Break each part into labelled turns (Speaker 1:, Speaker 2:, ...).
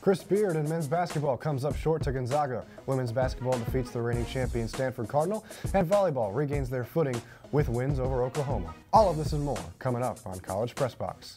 Speaker 1: Chris Beard in men's basketball comes up short to Gonzaga. Women's basketball defeats the reigning champion Stanford Cardinal, and volleyball regains their footing with wins over Oklahoma. All of this and more coming up on College Press Box.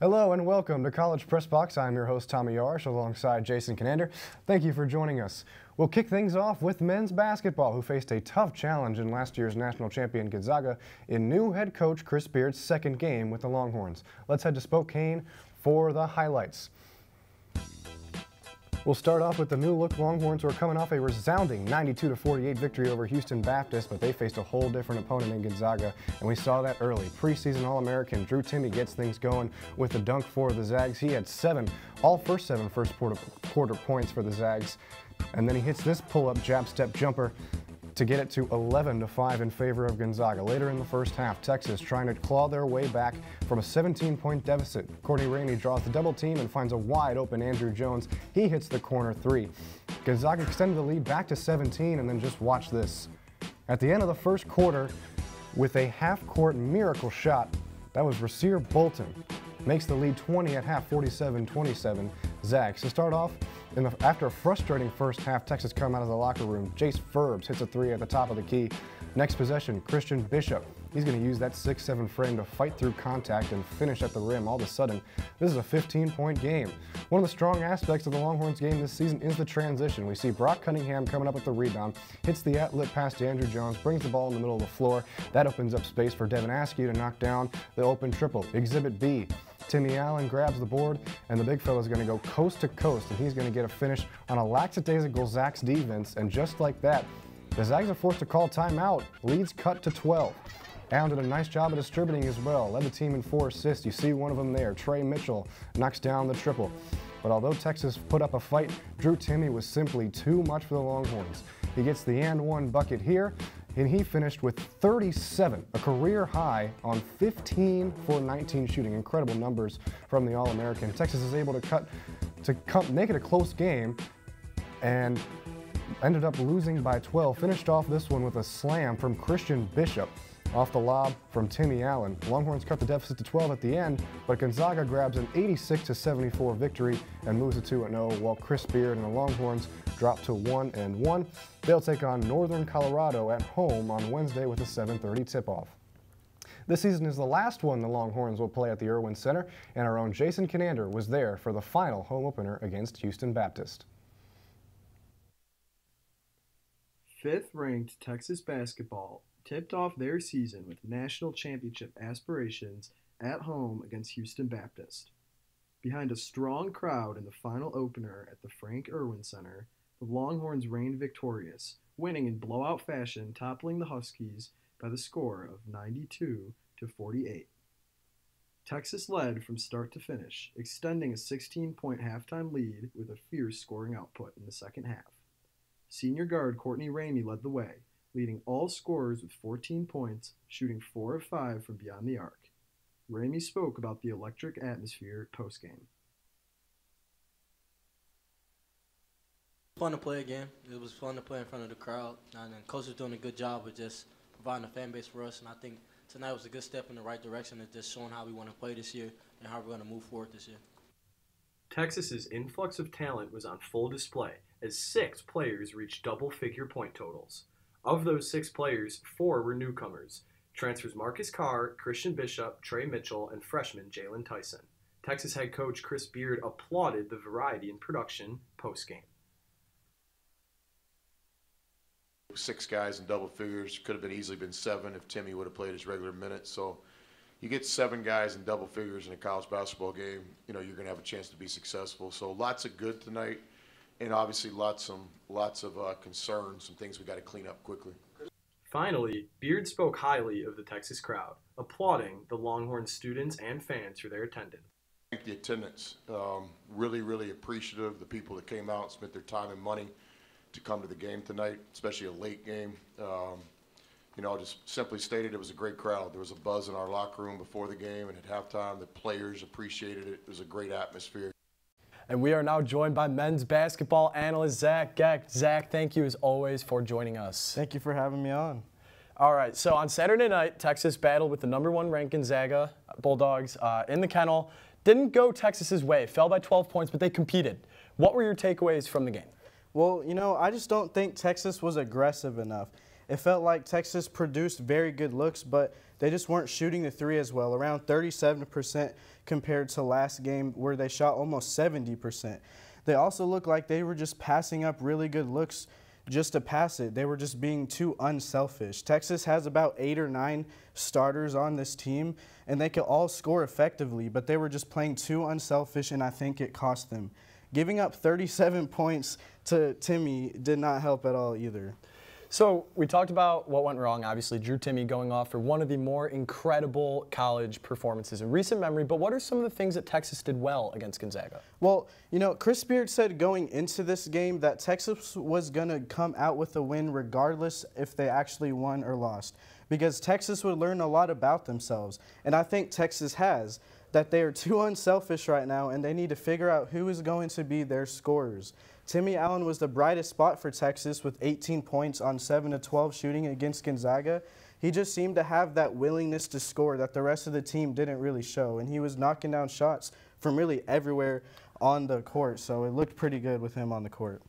Speaker 1: Hello and welcome to College Press Box. I'm your host, Tommy Yarrish, alongside Jason Kinander. Thank you for joining us. We'll kick things off with men's basketball, who faced a tough challenge in last year's national champion Gonzaga in new head coach Chris Beard's second game with the Longhorns. Let's head to Spokane for the highlights. We'll start off with the new-look Longhorns, who are coming off a resounding 92-48 victory over Houston Baptist, but they faced a whole different opponent in Gonzaga, and we saw that early. Preseason All-American Drew Timme gets things going with a dunk for the Zags. He had all first quarter points for the Zags, and then he hits this pull-up jab-step jumper to get it to 11-5 in favor of Gonzaga. Later in the first half, Texas trying to claw their way back from a 17-point deficit. Courtney Ramey draws the double team and finds a wide-open Andrew Jones. He hits the corner three. Gonzaga extended the lead back to 17, and then just watch this. At the end of the first quarter, with a half-court miracle shot, that was Rasir Bolton. Makes the lead 20 at half, 47-27 Zags. To start off, after a frustrating first half, Texas come out of the locker room. Jace Furbs hits a three at the top of the key. Next possession, Christian Bishop. He's going to use that 6'7" frame to fight through contact and finish at the rim. All of a sudden, this is a 15-point game. One of the strong aspects of the Longhorns game this season is the transition. We see Brock Cunningham coming up with the rebound, hits the outlet pass to Andrew Jones, brings the ball in the middle of the floor. That opens up space for Devin Askew to knock down the open triple. Exhibit B. Timmy Allen grabs the board, and the big fella is going to go coast to coast, and he's going to get a finish on a lackadaisical Zags defense, and just like that, the Zags are forced to call timeout. Leads cut to 12. Allen did a nice job of distributing as well. Led the team in 4 assists. You see one of them there. Trey Mitchell knocks down the triple. But although Texas put up a fight, Drew Timme was simply too much for the Longhorns. He gets the and-one bucket here, and he finished with 37, a career high on 15 for 19 shooting. Incredible numbers from the All-American. Texas is able to make it a close game and ended up losing by 12. Finished off this one with a slam from Christian Bishop off the lob from Timmy Allen. Longhorns cut the deficit to 12 at the end, but Gonzaga grabs an 86-74 victory and moves to 2-0, while Chris Beard and the Longhorns drop to 1-1. They'll take on Northern Colorado at home on Wednesday with a 7:30 tip-off. This season is the last one the Longhorns will play at the Irwin Center, and our own Jason Kinander was there for the final home opener against Houston Baptist.
Speaker 2: Fifth-ranked Texas basketball tipped off their season with national championship aspirations at home against Houston Baptist. Behind a strong crowd in the final opener at the Frank Irwin Center, the Longhorns reigned victorious, winning in blowout fashion, toppling the Huskies by the score of 92-48. Texas led from start to finish, extending a 16-point halftime lead with a fierce scoring output in the second half. Senior guard Courtney Ramey led the way, leading all scorers with 14 points, shooting 4 of 5 from beyond the arc. Ramey spoke about the electric atmosphere postgame.
Speaker 3: Fun to play again. It was fun to play in front of the crowd, and coach was doing a good job of just providing a fan base for us, and I think tonight was a good step in the right direction of just showing how we want to play this year and how we're going to move forward this year.
Speaker 2: Texas's influx of talent was on full display as 6 players reached double-figure point totals. Of those 6 players, 4 were newcomers. Transfers Marcus Carr, Christian Bishop, Trey Mitchell, and freshman Jalen Tyson. Texas head coach Chris Beard applauded the variety in production post-game.
Speaker 4: 6 guys in double figures, could have easily been 7 if Timmy would have played his regular minutes. So you get 7 guys in double figures in a college basketball game, you're going to have a chance to be successful. So lots of good tonight, and obviously lots of concerns, some things we got to clean up quickly.
Speaker 2: Finally, Beard spoke highly of the Texas crowd, applauding the Longhorn students and fans for their attendance.
Speaker 4: Thank the attendance. Really, really appreciative. The people that came out, spent their time and money to come to the game tonight, especially a late game. Just simply stated, it was a great crowd. There was a buzz in our locker room before the game, and at halftime, the players appreciated it. It was a great atmosphere.
Speaker 5: And we are now joined by men's basketball analyst Zach Gueck. Zach, thank you as always for joining us.
Speaker 6: Thank you for having me on.
Speaker 5: All right, so on Saturday night, Texas battled with the #1 ranked Gonzaga Bulldogs in the kennel. Didn't go Texas's way, fell by 12 points, but they competed. What were your takeaways from the game?
Speaker 6: Well, you know, I just don't think Texas was aggressive enough. It felt like Texas produced very good looks, but they just weren't shooting the three as well, around 37% compared to last game where they shot almost 70%. They also looked like they were just passing up really good looks just to pass it. They were just being too unselfish. Texas has about 8 or 9 starters on this team, and they could all score effectively, but they were just playing too unselfish, and I think it cost them. Giving up 37 points to Timmy did not help at all either.
Speaker 5: So we talked about what went wrong. Obviously, Drew Timme going off for one of the more incredible college performances in recent memory. But what are some of the things that Texas did well against Gonzaga?
Speaker 6: Well, you know, Chris Beard said going into this game that Texas was going to come out with a win regardless if they actually won or lost, because Texas would learn a lot about themselves. And I think Texas has, that they are too unselfish right now and they need to figure out who is going to be their scorers. Timmy Allen was the brightest spot for Texas with 18 points on 7 of 12 shooting against Gonzaga. He just seemed to have that willingness to score that the rest of the team didn't really show, and he was knocking down shots from really everywhere on the court, so it looked pretty good with him on the court.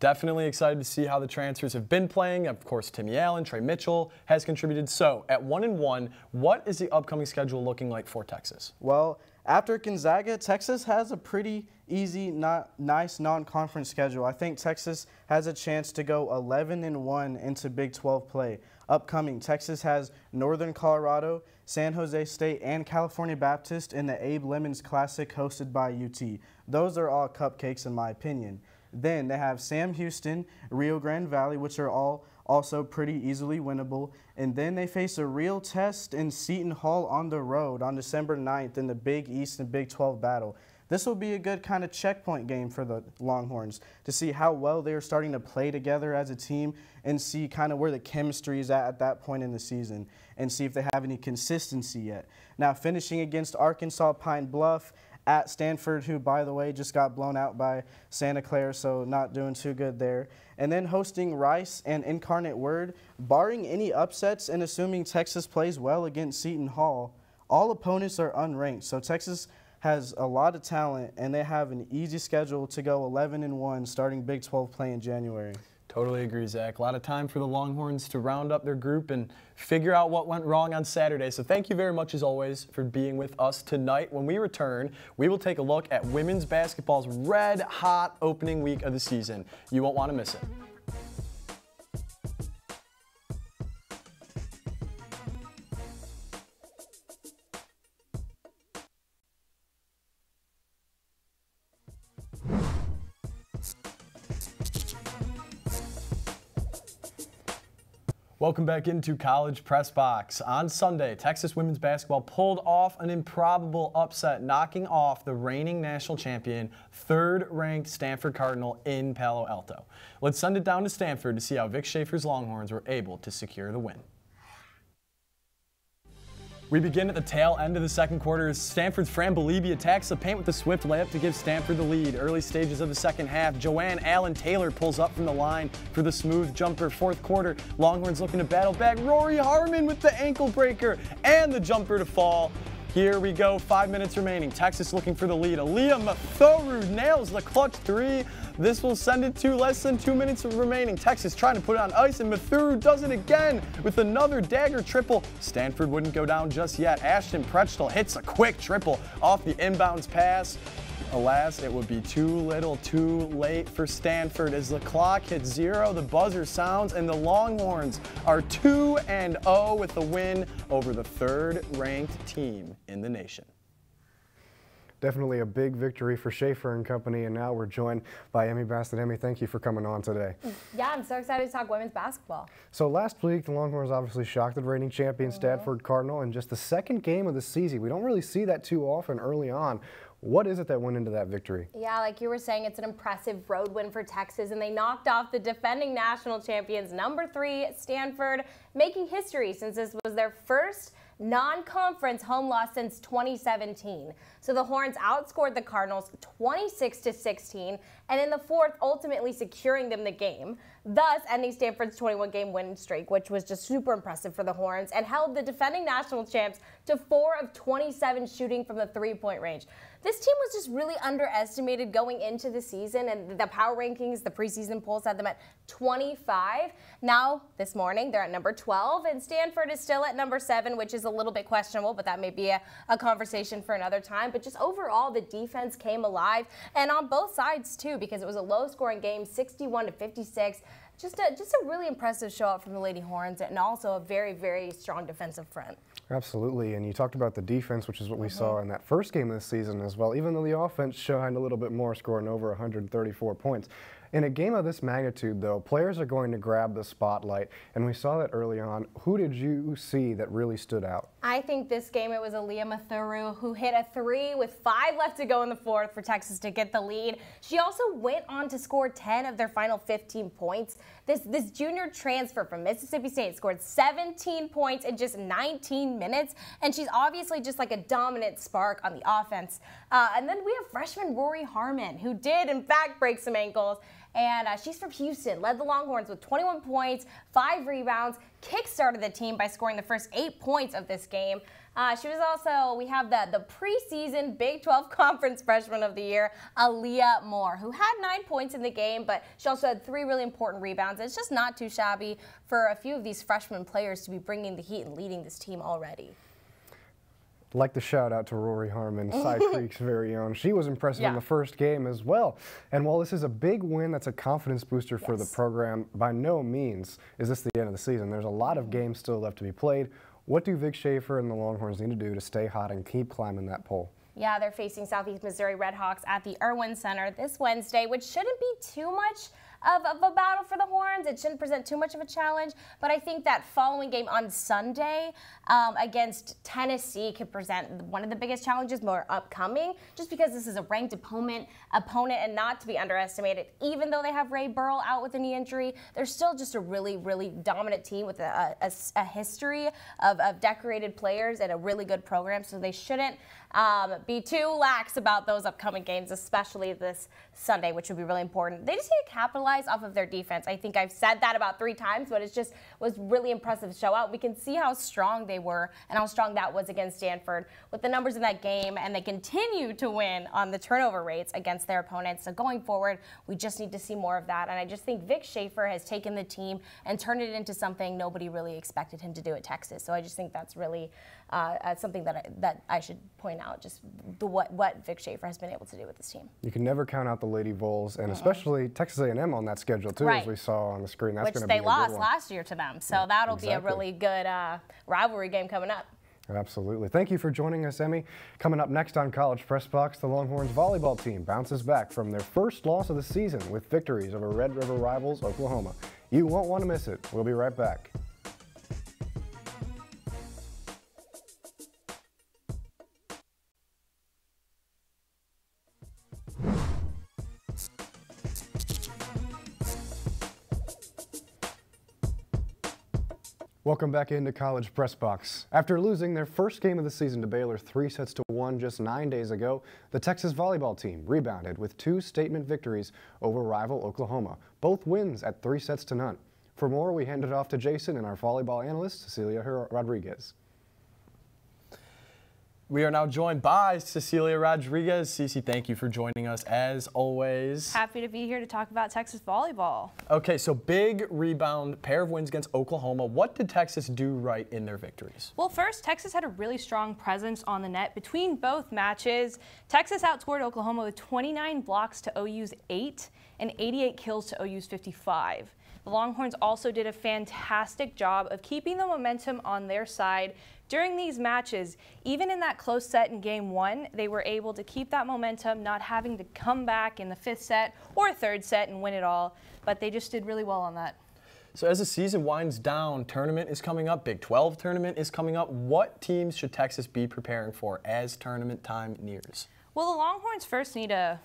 Speaker 5: Definitely excited to see how the transfers have been playing. Of course, Timmy Allen, Trey Mitchell has contributed. So, at 1-1, what is the upcoming schedule looking like for Texas?
Speaker 6: Well, after Gonzaga, Texas has a pretty easy, nice non-conference schedule. I think Texas has a chance to go 11-1 into Big 12 play. Upcoming, Texas has Northern Colorado, San Jose State, and California Baptist in the Abe Lemons Classic hosted by UT. Those are all cupcakes in my opinion. Then they have Sam Houston, Rio Grande Valley, which are all also pretty easily winnable. And then they face a real test in Seton Hall on the road on December 9th in the Big East and Big 12 battle. This will be a good kind of checkpoint game for the Longhorns to see how well they're starting to play together as a team and see kind of where the chemistry is at that point in the season and see if they have any consistency yet. Now, finishing against Arkansas Pine Bluff, at Stanford, who, by the way, just got blown out by Santa Clara, so not doing too good there. And then hosting Rice and Incarnate Word. Barring any upsets and assuming Texas plays well against Seton Hall, all opponents are unranked. So Texas has a lot of talent, and they have an easy schedule to go 11-1 starting Big 12 play in January.
Speaker 5: Totally agree, Zach. A lot of time for the Longhorns to round up their group and figure out what went wrong on Saturday. So thank you very much, as always, for being with us tonight. When we return, we will take a look at women's basketball's red-hot opening week of the season. You won't want to miss it. Welcome back into College Press Box. On Sunday, Texas women's basketball pulled off an improbable upset, knocking off the reigning national champion, third-ranked Stanford Cardinal in Palo Alto. Let's send it down to Stanford to see how Vic Schaefer's Longhorns were able to secure the win. We begin at the tail end of the second quarter as Stanford's Fran Belibi attacks the paint with a swift layup to give Stanford the lead. Early stages of the second half, Joanne Allen Taylor pulls up from the line for the smooth jumper. Fourth quarter, Longhorns looking to battle back. Rory Harmon with the ankle breaker and the jumper to fall. Here we go, 5 minutes remaining. Texas looking for the lead. Aaliyah Mathoru nails the clutch three. This will send it to less than 2 minutes remaining. Texas trying to put it on ice, and Mathoru does it again with another dagger triple. Stanford wouldn't go down just yet. Ashton Prechtel hits a quick triple off the inbounds pass. Alas, it would be too little too late for Stanford. As the clock hits 0, the buzzer sounds, and the Longhorns are 2-0 with the win over the third-ranked team in the nation.
Speaker 1: Definitely a big victory for Schaefer and company, and now we're joined by Emme Basnett. Emme, thank you for coming on today.
Speaker 7: Yeah, I'm so excited to talk women's basketball.
Speaker 1: So last week, the Longhorns obviously shocked the reigning champion Stanford Cardinal in just the second game of the season. We don't really see that too often early on. What is it that went into that victory? Yeah,
Speaker 7: like you were saying, it's an impressive road win for Texas, and they knocked off the defending national champions, #3 Stanford, making history since this was their first non-conference home loss since 2017. So the Horns outscored the Cardinals 26-16, and in the fourth, ultimately securing them the game, thus ending Stanford's 21-game winning streak, which was just super impressive for the Horns, and held the defending national champs to 4 of 27 shooting from the three-point range. This team was just really underestimated going into the season, and the power rankings, the preseason polls had them at 25. Now, this morning, they're at number 12, and Stanford is still at number 7, which is a little bit questionable, but that may be a conversation for another time. But just overall, the defense came alive, and on both sides, too, because it was a low-scoring game, 61-56. Just a really impressive show out from the Lady Horns, and also a very, very strong defensive front.
Speaker 1: Absolutely, and you talked about the defense, which is what we saw in that first game of the season as well, even though the offense shined a little bit more, scoring over 134 points. In a game of this magnitude, though, players are going to grab the spotlight, and we saw that early on. Who did you see that really stood out?
Speaker 7: I think this game it was Aaliyah Mathuru who hit a 3 with 5 left to go in the fourth for Texas to get the lead. She also went on to score 10 of their final 15 points. This junior transfer from Mississippi State scored 17 points in just 19 minutes, and she's obviously just like a dominant spark on the offense. And then we have freshman Rory Harmon, who did, in fact, break some ankles. And she's from Houston, led the Longhorns with 21 points, 5 rebounds, kick-started the team by scoring the first 8 points of this game. She was also, we have the preseason Big 12 Conference Freshman of the Year, Aaliyah Moore, who had 9 points in the game, but she also had 3 really important rebounds. It's just not too shabby for a few of these freshman players to be bringing the heat and leading this team already.
Speaker 1: Like to shout out to Rory Harmon, Side Creek's very own. She was impressive in the first game as well. And while this is a big win, that's a confidence booster for the program, by no means is this the end of the season. There's a lot of games still left to be played. What do Vic Schaefer and the Longhorns need to do to stay hot and keep climbing that pole?
Speaker 7: Yeah, they're facing Southeast Missouri Redhawks at the Irwin Center this Wednesday, which shouldn't be too much of a battle for the Horns. It shouldn't present too much of a challenge, but I think that following game on Sunday against Tennessee could present one of the biggest challenges more upcoming, just because this is a ranked opponent and not to be underestimated. Even though they have Ray Burrell out with a knee injury, they're still just a really, really dominant team with a history of decorated players and a really good program, so they shouldn't be too lax about those upcoming games, especially this Sunday, which would be really important. They just need to capitalize off of their defense. I think I've said that about 3 times, but it just was really impressive to show out. We can see how strong they were and how strong that was against Stanford with the numbers in that game, and they continue to win on the turnover rates against their opponents. So going forward, we just need to see more of that, and I just think Vic Schaefer has taken the team and turned it into something nobody really expected him to do at Texas. So I just think that's really something that I should point out, just what Vic Schaefer has been able to do with this team.
Speaker 1: You can never count out the Lady Vols, and especially Texas A&M on that schedule too, as we saw on the screen. That's going to be a good one.
Speaker 7: Which they lost last year to them, so that'll be a really good rivalry game coming up.
Speaker 1: Absolutely. Thank you for joining us, Emmy. Coming up next on College Press Box, the Longhorns volleyball team bounces back from their first loss of the season with victories over Red River rivals Oklahoma. You won't want to miss it. We'll be right back. Welcome back into College Press Box. After losing their first game of the season to Baylor 3-1 just 9 days ago, the Texas volleyball team rebounded with 2 statement victories over rival Oklahoma, both wins at 3-0. For more, we hand it off to Jason and our volleyball analyst, Cecilia Rodriguez.
Speaker 5: We are now joined by Cecilia Rodriguez. Cece, thank you for joining us as always.
Speaker 8: Happy to be here to talk about Texas volleyball.
Speaker 5: Okay, so big rebound, pair of wins against Oklahoma. What did Texas do right in their victories?
Speaker 8: Well, first, Texas had a really strong presence on the net between both matches. Texas outscored Oklahoma with 29 blocks to OU's 8 and 88 kills to OU's 55. The Longhorns also did a fantastic job of keeping the momentum on their side during these matches. Even in that close set in game 1, they were able to keep that momentum, not having to come back in the 5th set or 3rd set and win it all, but they just did really well on that.
Speaker 5: So as the season winds down, tournament is coming up, Big 12 tournament is coming up. What teams should Texas be preparing for as tournament time nears?
Speaker 8: Well, the Longhorns first need to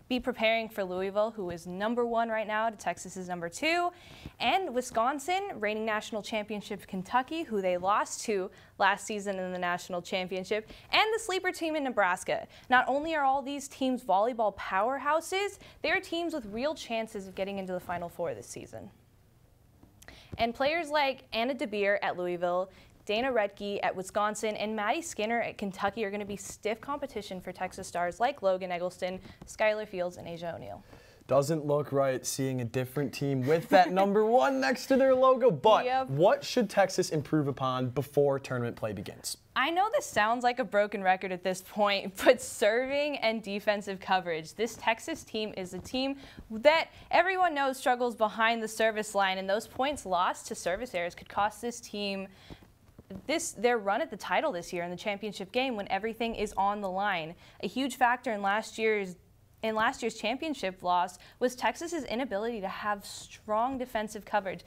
Speaker 8: be preparing for Louisville, who is #1 right now to Texas's #2, and Wisconsin, reigning national championship Kentucky, who they lost to last season in the national championship, and the sleeper team in Nebraska. Not only are all these teams volleyball powerhouses, they are teams with real chances of getting into the Final Four this season. And players like Anna DeBeer at Louisville, Dana Redke at Wisconsin, and Maddie Skinner at Kentucky are going to be stiff competition for Texas stars like Logan Eggleston, Skylar Fields, and Asia O'Neal.
Speaker 5: Doesn't look right seeing a different team with that #1 next to their logo, but what should Texas improve upon before tournament play begins?
Speaker 8: I know this sounds like a broken record at this point, but serving and defensive coverage. This Texas team is a team that everyone knows struggles behind the service line, and those points lost to service errors could cost this team their run at the title this year in the championship game when everything is on the line. A huge factor in last year's championship loss was Texas's inability to have strong defensive coverage.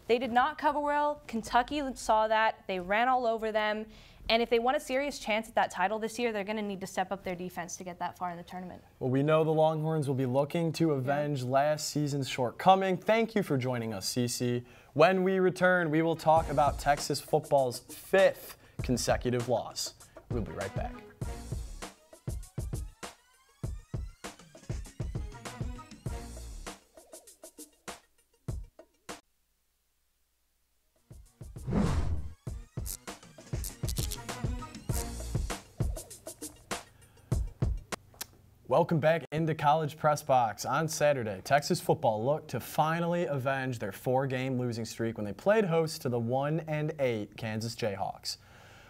Speaker 8: They did not cover well. Kentucky saw that. They ran all over them. And if they want a serious chance at that title this year, they're going to need to step up their defense to get that far in the tournament. Well,
Speaker 5: we know the Longhorns will be looking to avenge last season's shortcoming. Thank you for joining us, Cece. When we return, we will talk about Texas football's 5th consecutive loss. We'll be right back. Welcome back into College Press Box. On Saturday, Texas football looked to finally avenge their 4-game losing streak when they played host to the 1-8 Kansas Jayhawks.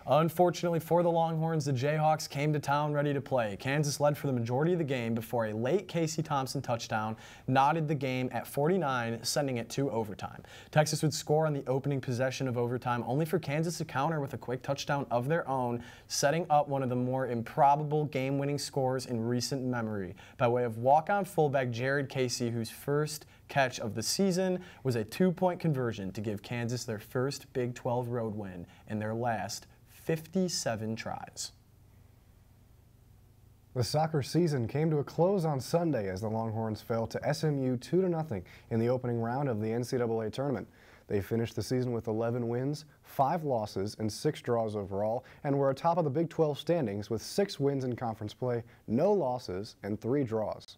Speaker 5: Unfortunately for the Longhorns, the Jayhawks came to town ready to play. Kansas led for the majority of the game before a late Casey Thompson touchdown knotted the game at 49, sending it to overtime. Texas would score on the opening possession of overtime, only for Kansas to counter with a quick touchdown of their own, setting up one of the more improbable game-winning scores in recent memory by way of walk-on fullback Jared Casey, whose first catch of the season was a 2-point conversion to give Kansas their first Big 12 road win in their last 57 tries.
Speaker 1: The soccer season came to a close on Sunday as the Longhorns fell to SMU 2-0 in the opening round of the NCAA tournament. They finished the season with 11 wins, 5 losses, and 6 draws overall, and were atop of the Big 12 standings with 6 wins in conference play, no losses, and 3 draws.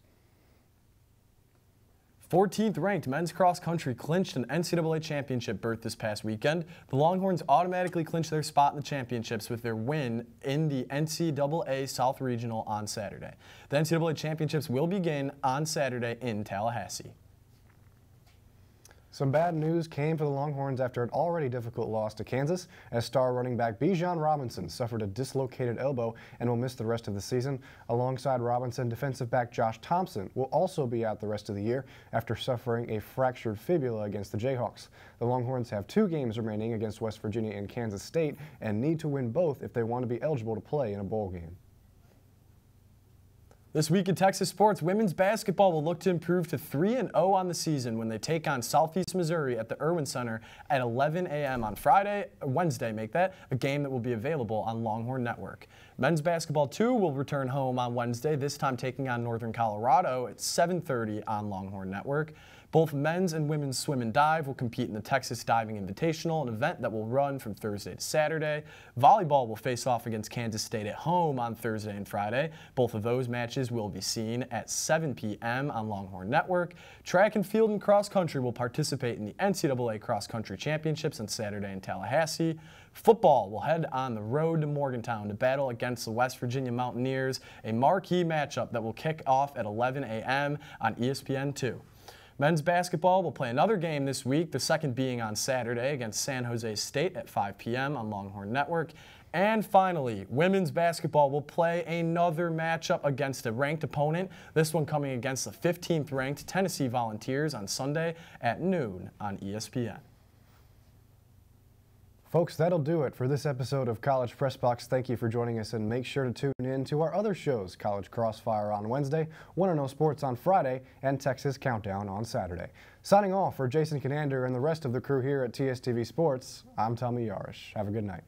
Speaker 5: 14th ranked men's cross country clinched an NCAA championship berth this past weekend. The Longhorns automatically clinched their spot in the championships with their win in the NCAA South Regional on Saturday. The NCAA championships will begin on Saturday in Tallahassee.
Speaker 1: Some bad news came for the Longhorns after an already difficult loss to Kansas, as star running back Bijan Robinson suffered a dislocated elbow and will miss the rest of the season. Alongside Robinson, defensive back Josh Thompson will also be out the rest of the year after suffering a fractured fibula against the Jayhawks. The Longhorns have 2 games remaining against West Virginia and Kansas State and need to win both if they want to be eligible to play in a bowl game.
Speaker 5: This week in Texas sports, women's basketball will look to improve to 3-0 on the season when they take on Southeast Missouri at the Irwin Center at 11 a.m. on Wednesday, a game that will be available on Longhorn Network. Men's basketball, too, will return home on Wednesday, this time taking on Northern Colorado at 7:30 on Longhorn Network. Both men's and women's swim and dive will compete in the Texas Diving Invitational, an event that will run from Thursday to Saturday. Volleyball will face off against Kansas State at home on Thursday and Friday. Both of those matches will be seen at 7 p.m. on Longhorn Network. Track and field and cross country will participate in the NCAA Cross Country Championships on Saturday in Tallahassee. Football will head on the road to Morgantown to battle against the West Virginia Mountaineers, a marquee matchup that will kick off at 11 a.m. on ESPN2. Men's basketball will play another game this week, the second being on Saturday against San Jose State at 5 p.m. on Longhorn Network. And finally, women's basketball will play another matchup against a ranked opponent, this one coming against the 15th ranked Tennessee Volunteers on Sunday at noon on ESPN.
Speaker 1: Folks, that'll do it for this episode of College Press Box. Thank you for joining us, and make sure to tune in to our other shows, College Crossfire on Wednesday, Want to Know Sports on Friday, and Texas Countdown on Saturday. Signing off for Jason Kinander and the rest of the crew here at TSTV Sports, I'm Tommy Yarrish. Have a good night.